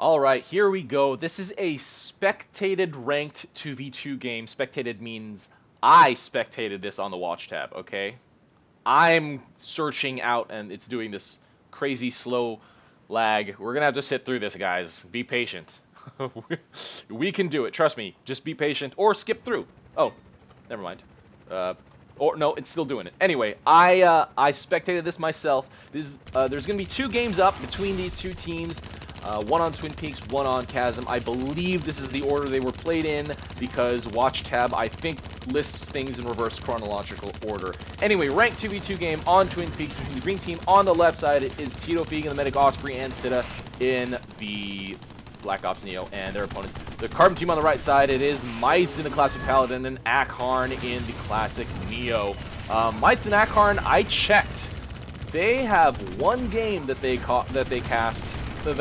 Alright, here we go. This is a spectated ranked 2v2 game. Spectated means I spectated this on the watch tab, okay? I'm searching out and it's doing this crazy slow lag. We're gonna have to sit through this, guys. Be patient. We can do it, trust me. Just be patient or skip through. Oh, never mind. Or no, it's still doing it. Anyway, I spectated this myself. There's gonna be two games up between these two teams. One on Twin Peaks, one on Chasm. I believe this is the order they were played in because Watch Tab, I think, lists things in reverse chronological order. Anyway, ranked 2v2 game on Twin Peaks between the green team. On the left side is Titofigue and the Medic Osprey and Sitta in the Black Ops Neo and their opponents. The Carbon team on the right side, it is Mites in the Classic Paladin and Akharn in the Classic Neo. Mites and Akharn, I checked. They have one game that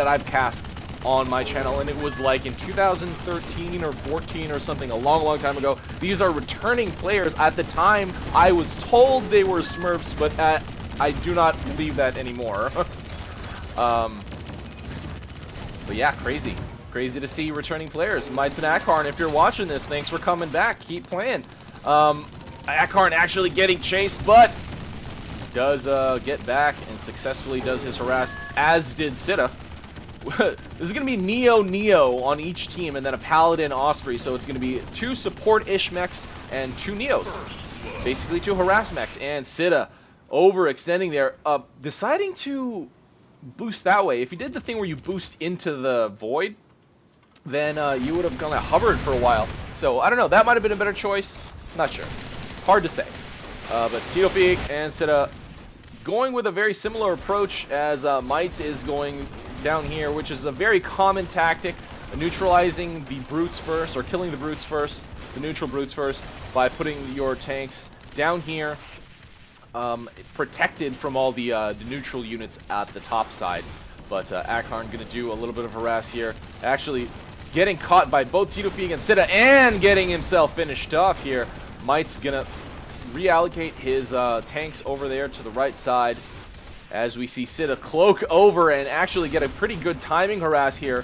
I've cast on my channel, and it was like in 2013 or 14 or something, a long time ago. These are returning players. At the time, I was told they were Smurfs, but I do not believe that anymore. But yeah, crazy to see returning players. Mites and Akharn, if you're watching this, thanks for coming back. Keep playing. Akharn actually getting chased, but does get back and successfully does his harass, as did Sitta. This is going to be Neo on each team, and then a Paladin Osprey, so it's going to be two support-ish mechs and two Neos. Basically two harass mechs, and Sitta overextending there, deciding to boost that way. If you did the thing where you boost into the void, then you would have kind of hovered for a while. So, I don't know, that might have been a better choice. Not sure. Hard to say. But Titofigue and Sitta going with a very similar approach as Mites is going down here, which is a very common tactic, neutralizing the brutes first, or killing the brutes first, the neutral brutes first, by putting your tanks down here, protected from all the neutral units at the top side. But Akharn gonna do a little bit of harass here, actually getting caught by both Titofigue and Sitta, and getting himself finished off here. Mites gonna reallocate his tanks over there to the right side, as we see Sitta cloak over and actually get a pretty good timing harass here,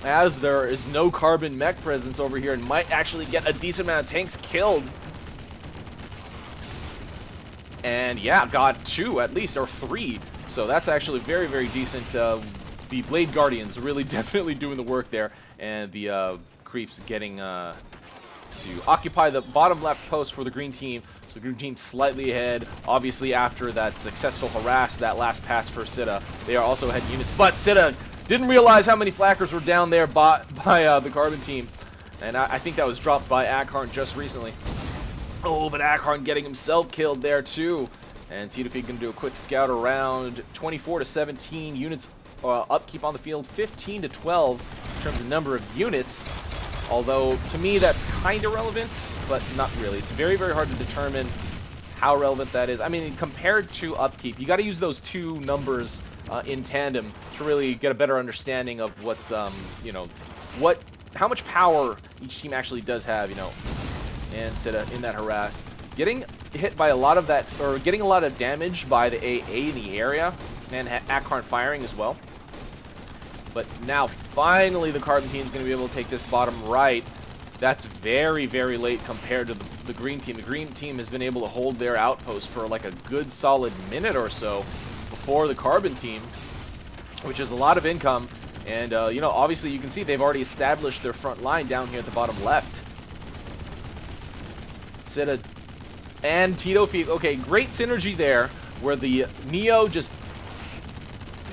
as there is no carbon mech presence over here, and might actually get a decent amount of tanks killed. And yeah, got two at least, or three. So that's actually very decent. The Blade Guardians really definitely doing the work there, and the creeps getting to occupy the bottom left post for the green team. So the green team slightly ahead, obviously after that successful harass, that last pass for Sitta. They are also ahead units, but Sitta didn't realize how many flackers were down there by the Carbon team. And I think that was dropped by Akharn just recently. Oh, but Akharn getting himself killed there too. And Titofigue gonna do a quick scout around. 24 to 17 units upkeep on the field, 15 to 12 in terms of number of units. Although, to me, that's kind of relevant, but not really. It's very hard to determine how relevant that is. I mean, compared to upkeep, you got to use those two numbers in tandem to really get a better understanding of what's, you know, how much power each team actually does have, you know. And Sitta in that harass, getting hit by a lot of that, or getting a lot of damage by the AA in the area, and Akharn firing as well. But now, finally, the Carbon team is going to be able to take this bottom right. That's very late compared to the green team. The green team has been able to hold their outpost for like a good solid minute or so before the Carbon team, which is a lot of income. And, you know, obviously you can see they've already established their front line down here at the bottom left. Sitta and Titofigue. Okay, great synergy there, where the Neo just,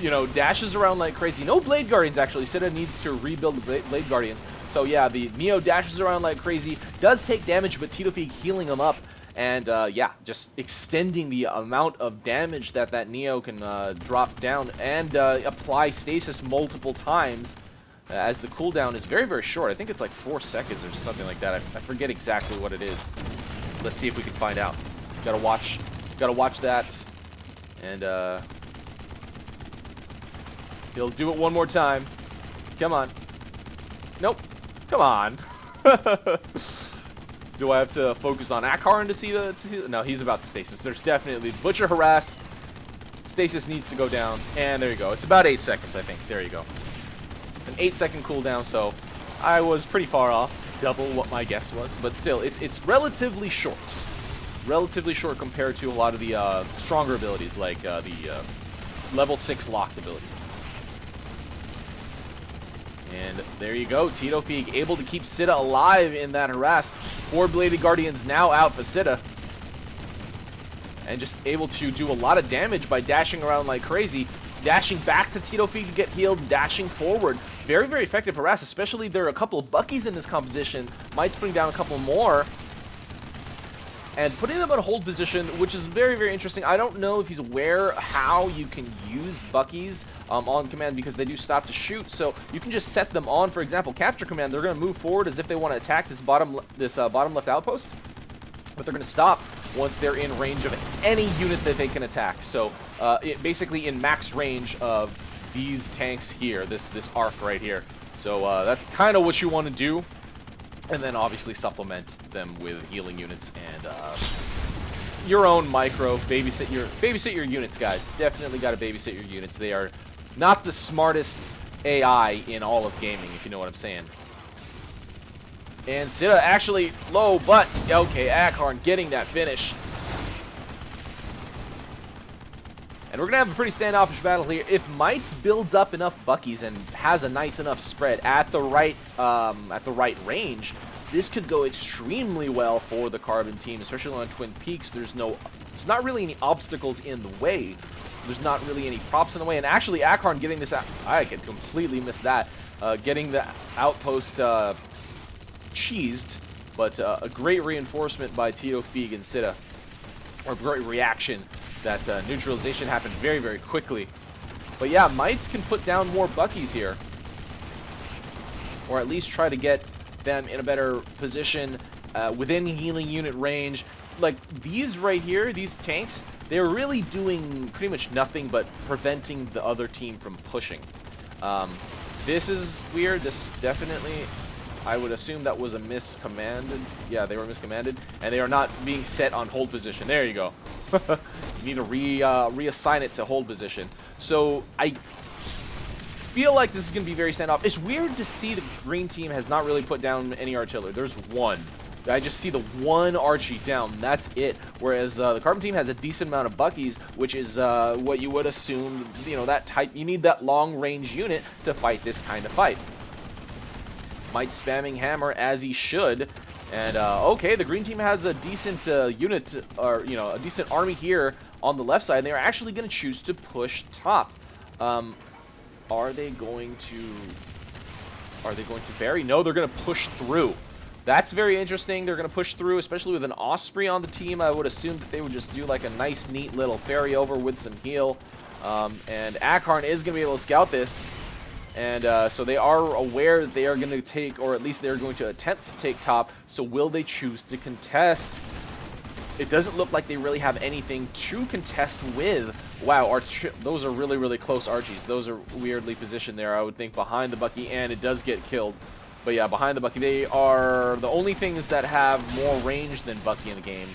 you know, dashes around like crazy. No Blade Guardians, actually. Sitta needs to rebuild the Blade Guardians. So yeah, the Neo dashes around like crazy, does take damage, but Titofigue healing him up, and yeah, just extending the amount of damage that Neo can drop down, and apply stasis multiple times, as the cooldown is very short. I think it's like 4 seconds or something like that. I forget exactly what it is. Let's see if we can find out. Gotta watch that, and he'll do it one more time. Come on. Nope. Come on. Do I have to focus on Akharn to see the... No, he's about to stasis. There's definitely Butcher harass. Stasis needs to go down. And there you go. It's about 8 seconds, I think. There you go. an 8-second cooldown, so I was pretty far off, double what my guess was, but still, it's relatively short. Relatively short compared to a lot of the stronger abilities, like the level 6 locked abilities. And there you go, Titofigue able to keep Sitta alive in that harass. 4 Bladed Guardians now out for Sitta. And just able to do a lot of damage by dashing around like crazy. Dashing back to Titofigue to get healed, dashing forward. Very, very effective harass, especially there are a couple of Buckies in this composition. Might's putting down a couple more. And putting them in a hold position, which is very, very interesting. I don't know if he's aware how you can use Buckies on command, because they do stop to shoot. So you can just set them on, for example, capture command. They're going to move forward as if they want to attack this bottom left outpost. But they're going to stop once they're in range of any unit that they can attack. So basically in max range of these tanks here, this arc right here. So that's kind of what you want to do. And then obviously supplement them with healing units and your own micro. Babysit your units, guys. Definitely got to babysit your units. They are not the smartest AI in all of gaming, if you know what I'm saying. And Sitta actually low, but okay, Akharn getting that finish. And we're gonna have a pretty standoffish battle here. If Mites builds up enough Buckies and has a nice enough spread at the right range, this could go extremely well for the Carbon team, especially on Twin Peaks. There's not really any obstacles in the way. There's not really any props in the way. And actually, Akharn getting this out, I could completely miss that. Getting the outpost cheesed, but a great reinforcement by Titofigue and Sitta, or great reaction. That neutralization happened very, very quickly. But yeah, Mites can put down more Buckies here. Or at least try to get them in a better position within healing unit range. Like these right here, these tanks, they're really doing pretty much nothing but preventing the other team from pushing. This is weird. This definitely, I would assume that was a miscommanded. Yeah, they were miscommanded. And they are not being set on hold position. There you go. You need to reassign it to hold position. So I feel like this is going to be very standoff. It's weird to see the green team has not really put down any artillery. There's one. I just see the one Archie down. That's it. Whereas the Carbon team has a decent amount of Buckies, which is what you would assume. You know, that type. You need that long range unit to fight this kind of fight. Might spamming hammer as he should. And okay, the green team has a decent unit, or a decent army here on the left side. And they're actually going to choose to push top. Are they going to bury? No, they're going to push through. That's very interesting. They're going to push through, especially with an Osprey on the team. I would assume that they would just do like a nice, neat little ferry over with some heal. And Akharn is going to be able to scout this. And so they are aware that they are going to take, or at least they're going to attempt to take top. So will they choose to contest? It doesn't look like they really have anything to contest with. Wow, those are really, really close Archies. Those are weirdly positioned there, I would think, behind the Bucky, and it does get killed. But yeah, behind the Bucky, they are the only things that have more range than Bucky in the game.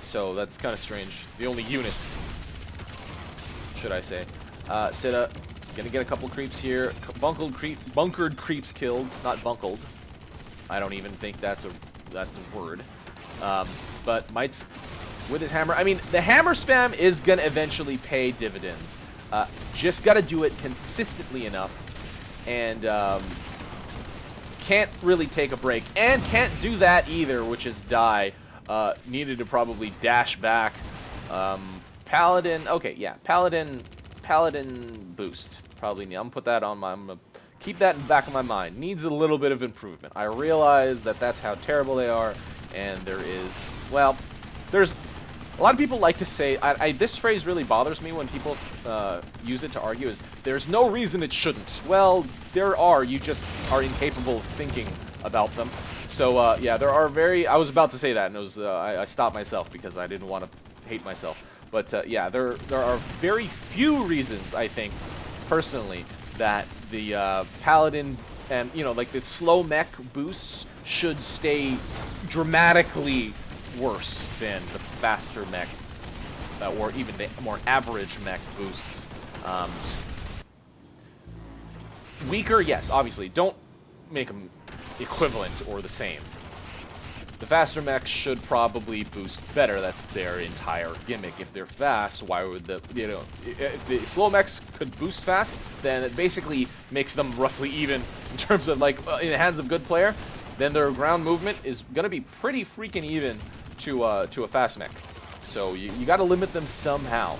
So that's kind of strange. The only units, should I say. Sitta. Gonna get a couple creeps here. Bunkered creeps killed, not bunkled. I don't even think that's a word. But Mites with his hammer. I mean, the hammer spam is gonna eventually pay dividends. Just gotta do it consistently enough, and can't really take a break, and can't do that either, which is die. Needed to probably dash back. Paladin. Okay, yeah, Paladin boost. Probably need. I'm gonna keep that in the back of my mind. Needs a little bit of improvement. I realize that that's how terrible they are, and there's a lot of people like to say, this phrase really bothers me when people use it to argue, is there's no reason it shouldn't. Well, there are. You just are incapable of thinking about them. So yeah, there are I was about to say that, and it was I stopped myself because I didn't want to hate myself. But yeah, there are very few reasons, I think, personally, that the Paladin and like the slow mech boosts should stay dramatically worse than the faster mech, or even the more average mech boosts. Weaker, yes, obviously. Don't make them equivalent or the same. The faster mechs should probably boost better. That's their entire gimmick. If they're fast, why would the, you know, if the slow mechs could boost fast, then it basically makes them roughly even in terms of, like, in the hands of good player, then their ground movement is going to be pretty freaking even to a fast mech. So you got to limit them somehow.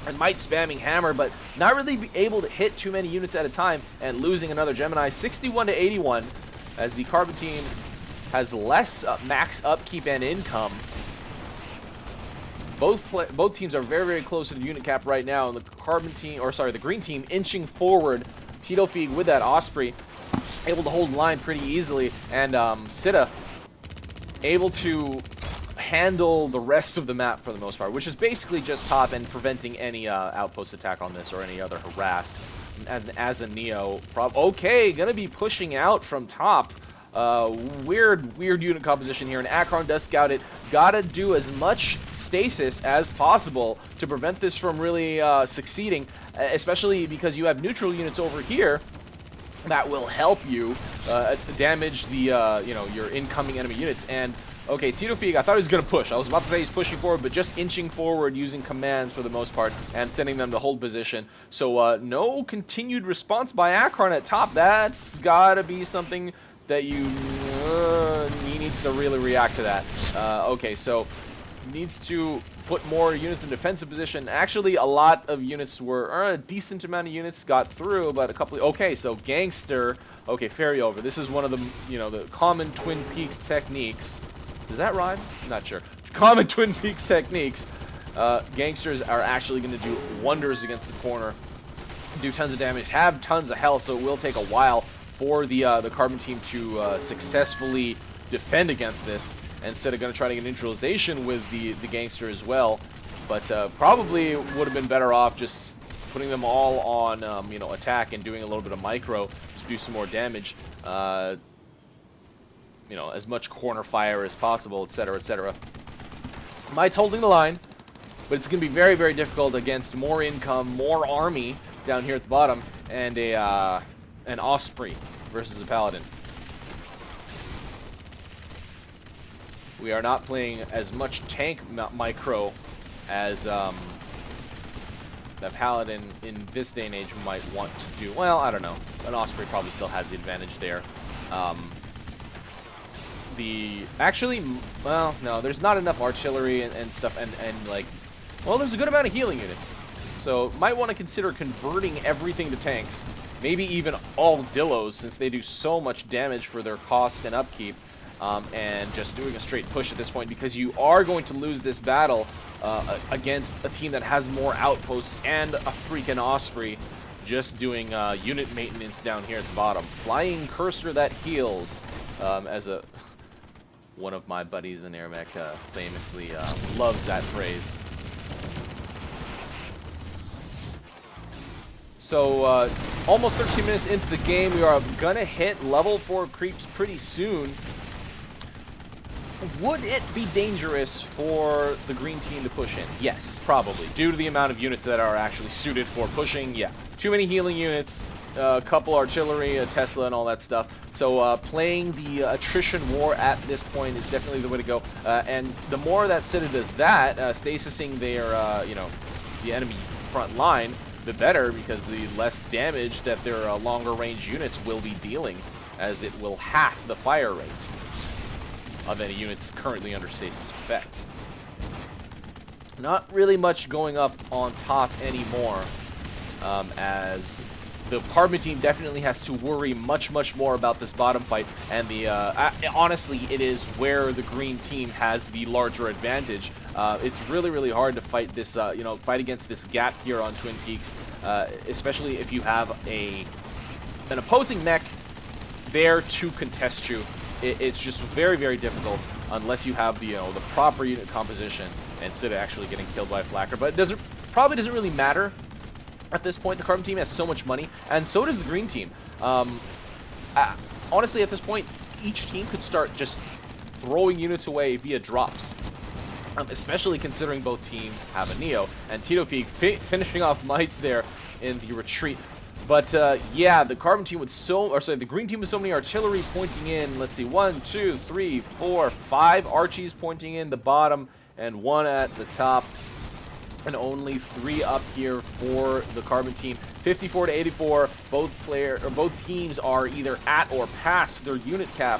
And Might spamming hammer, but not really be able to hit too many units at a time, and losing another Gemini, 61 to 81, as the Carbon team has less max upkeep and income. Both teams are very, very close to the unit cap right now, and the Carbon team, or sorry, the Green team inching forward. Titofigue with that Osprey, able to hold line pretty easily, and Sitta able to handle the rest of the map for the most part, which is basically just top and preventing any outpost attack on this or any other harass. As a Neo, okay, gonna be pushing out from top. Weird unit composition here, and Akharn does scout it. Gotta do as much stasis as possible to prevent this from really succeeding, especially because you have neutral units over here that will help you damage the you know, your incoming enemy units. And okay, Titofigue, I thought he was going to push. I was about to say he's pushing forward, but just inching forward using commands for the most part and sending them to hold position. So no continued response by Akharn at top. That's got to be something that he needs to really react to that. Okay, so needs to put more units in defensive position. Actually, a lot of units were, a decent amount of units got through, but a couple of, okay, so Gangster, okay, Ferry over. This is one of the, you know, the common Twin Peaks techniques. Does that rhyme? Not sure. Common Twin Peaks techniques. Gangsters are actually going to do wonders against the corner. Do tons of damage, have tons of health, so it will take a while for the Carbon team to successfully defend against this. Instead of going to try to get neutralization with the Gangster as well. But probably would have been better off just putting them all on, you know, attack and doing a little bit of micro to do some more damage. You know, as much corner fire as possible, etc., etc. Might's holding the line, but it's going to be very, very difficult against more income, more army down here at the bottom, and an Osprey versus a Paladin. We are not playing as much tank micro as the Paladin in this day and age might want to do. Well, I don't know. An Osprey probably still has the advantage there. Actually, well, no, there's not enough artillery and stuff, and like, well, there's a good amount of healing units. So might want to consider converting everything to tanks. Maybe even all Dillos, since they do so much damage for their cost and upkeep. And just doing a straight push at this point, because you are going to lose this battle against a team that has more outposts and a freaking Osprey, just doing unit maintenance down here at the bottom. Flying cursor that heals, as one of my buddies in AirMech famously loves that phrase. So almost 13 minutes into the game, we are gonna hit level 4 creeps pretty soon. Would it be dangerous for the Green team to push in? Yes, probably. Due to the amount of units that are actually suited for pushing, yeah. Too many healing units, a couple artillery, a Tesla, and all that stuff. So playing the attrition war at this point is definitely the way to go. And the more that Sitta does that, stasising their, you know, the enemy front line, the better, because the less damage that their longer range units will be dealing, as it will half the fire rate of any units currently under stasis effect. Not really much going up on top anymore, as the Carbon team definitely has to worry much more about this bottom fight, and the honestly, it is where the Green team has the larger advantage. It's really hard to fight this, you know, fight against this gap here on Twin Peaks, especially if you have an opposing mech there to contest you. It's just very difficult unless you have the, you know, the proper unit composition instead of actually getting killed by a flacker. But it probably doesn't really matter at this point. The Carbon team has so much money, and so does the Green team. Honestly, at this point, each team could start just throwing units away via drops, especially considering both teams have a Neo, and Titofigue finishing off Mites there in the retreat. But yeah, the carbon team with the green team with so many artillery pointing in. Let's see, 1, 2, 3, 4, 5 Archies pointing in the bottom, and 1 at the top, and only 3 up here for the carbon team. 54 to 84. Both teams are either at or past their unit cap.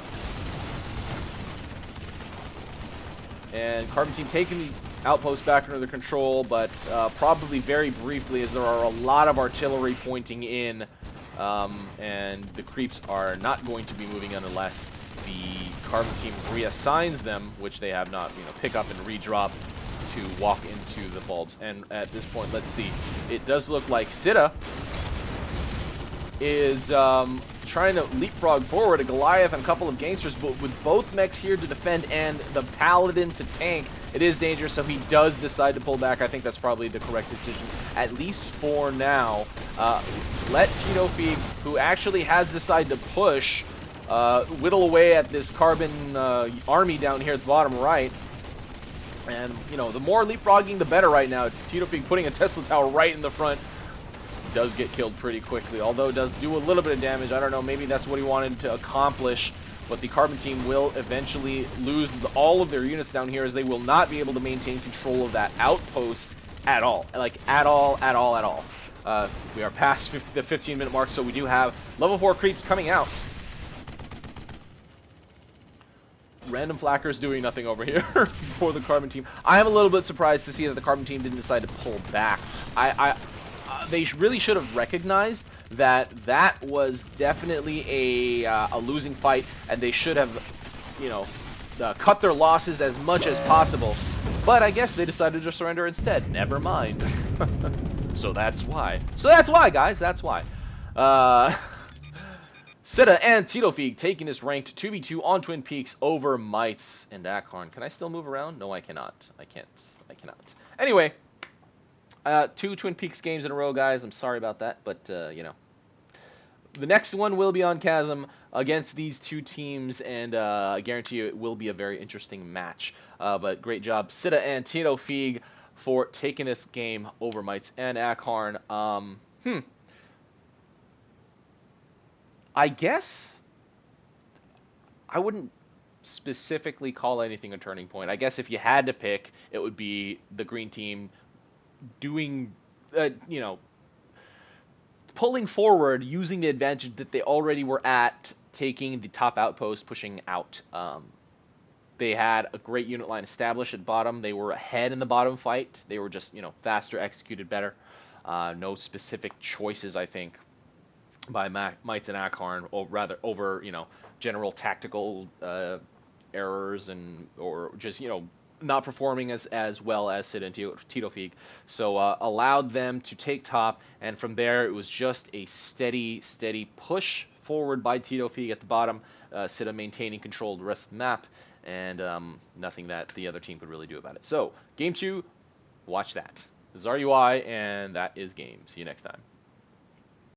And carbon team taking the outpost back under their control, but probably very briefly, as there are a lot of artillery pointing in, and the creeps are not going to be moving in unless the carbon team reassigns them, which they have not, pick up and redrop to walk into the bulbs. And at this point, let's see, it does look like Sitta is trying to leapfrog forward. A Goliath and a couple of gangsters, but with both mechs here to defend and the Paladin to tank, it is dangerous, so he does decide to pull back. I think that's probably the correct decision, at least for now. Let Titofigue, who actually has decided to push, whittle away at this carbon army down here at the bottom right. And, the more leapfrogging, the better right now. Titofigue putting a Tesla tower right in the front. Does get killed pretty quickly, although does do a little bit of damage. I don't know, maybe that's what he wanted to accomplish, but the carbon team will eventually lose all of their units down here, as they will not be able to maintain control of that outpost at all. Like, at all. We are past the 15-minute mark, so we do have level 4 creeps coming out. Random flackers doing nothing over here for the carbon team. I am a little bit surprised to see that the carbon team didn't decide to pull back. They really should have recognized that that was definitely a losing fight, and they should have, cut their losses as much as possible. But I guess they decided to surrender instead. Never mind. So that's why. Guys. That's why. Sitta and Titofigue taking this ranked 2v2 on Twin Peaks over Mites and Akharn. Can I still move around? No, I cannot. I cannot. Anyway. 2 Twin Peaks games in a row, guys. I'm sorry about that, but, the next one will be on Chasm against these 2 teams, and I guarantee you it will be a very interesting match. But great job, Sitta and Titofigue, for taking this game over Mites and Akharn. I guess I wouldn't specifically call anything a turning point. I guess if you had to pick, it would be the green team doing, pulling forward, using the advantage that they already were at, taking the top outpost, pushing out. They had a great unit line established at bottom. They were ahead in the bottom fight. They were just, faster, executed better. No specific choices, I think, by Mites and Akharn, or rather over, general tactical errors or just, not performing as well as Sitta and Titofigue. So allowed them to take top, and from there it was just a steady push forward by Titofigue at the bottom, Sitta maintaining control of the rest of the map, and nothing that the other team could really do about it. So, Game 2, watch that. This is RUI, and that is game. See you next time.